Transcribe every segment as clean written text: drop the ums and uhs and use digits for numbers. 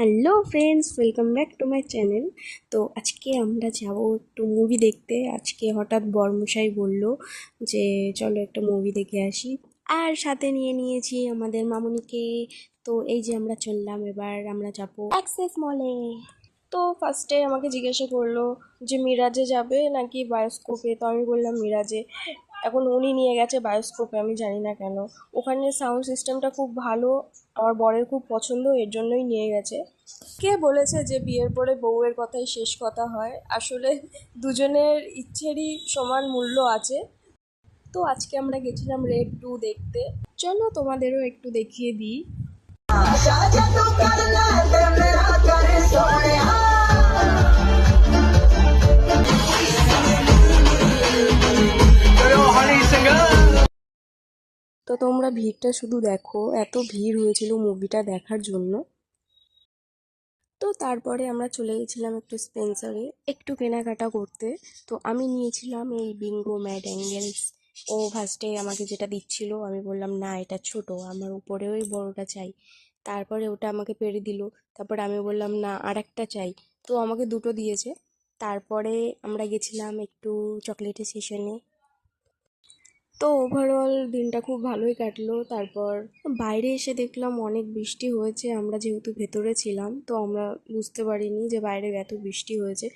Hello friends, welcome back to my channel. তো আজকে আমরা যাব একটু মুভি দেখতে। আজকে হঠাৎ বরমশাই বলল যে চলো একটা মুভি দেখে আসি, আর সাথে নিয়ে নিয়েছি আমাদের মামুনিকে। তো এই যে আমরা চললাম, এবার আমরা যাব অ্যাক্সেস মলে। তো ফার্স্টে আমাকে জিজ্ঞাসা করলো যে মিরাজে যাবে নাকি বায়োস্কোপে। তো আমি বললাম মিরাজে। এখন উনি নিয়ে গেছে বায়োস্কোপে, আমি জানি না কেন। ওখানে সাউন্ড সিস্টেমটা খুব ভালো, আমার বরের খুব পছন্দ, এর জন্যই নিয়ে গেছে। কে বলেছে যে বিয়ের পরে বউয়ের কথাই শেষ কথা হয়? আসলে দুজনের ইচ্ছেরই সমান মূল্য আছে। তো আজকে আমরা গেছিলাম রেড 2 দেখতে। চলো তোমাদেরও একটু দেখিয়ে দিই। তো তোমরা ভিড়টা শুধু দেখো, এত ভিড় হয়েছিল মুভিটা দেখার জন্য। তো তারপরে আমরা চলে গেছিলাম একটু স্পেন্সারে একটু কেনাকাটা করতে। তো আমি নিয়েছিলাম এই বিঙ্গো ম্যাড অ্যাঙ্গেলস। ও ফার্স্টে আমাকে যেটা দিচ্ছিল, আমি বললাম না এটা ছোট, আমার উপরে ওই বড়টা চাই। তারপরে ওটা আমাকে পেরে দিল। তারপরে আমি বললাম না আর একটা চাই। তো আমাকে দুটো দিয়েছে। তারপরে আমরা গেছিলাম একটু চকলেটের সেশনে। তো ওভারঅল দিনটা খুব ভালোই কাটলো। তারপর বাইরে এসে দেখলাম অনেক বৃষ্টি হয়েছে। আমরা যেহেতু ভেতরে ছিলাম, তো আমরা বুঝতে পারিনি যে বাইরে এত বৃষ্টি হয়েছে।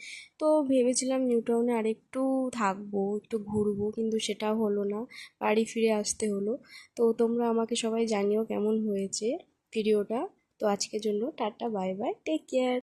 তো ভেবেছিলাম নিউ টাউনে আরেকটু থাকবো, একটু ঘুরবো, কিন্তু সেটাও হলো না, বাড়ি ফিরে আসতে হলো। তো তোমরা আমাকে সবাই জানিও কেমন হয়েছে ভিডিওটা। তো আজকের জন্য tata, bye bye, take care.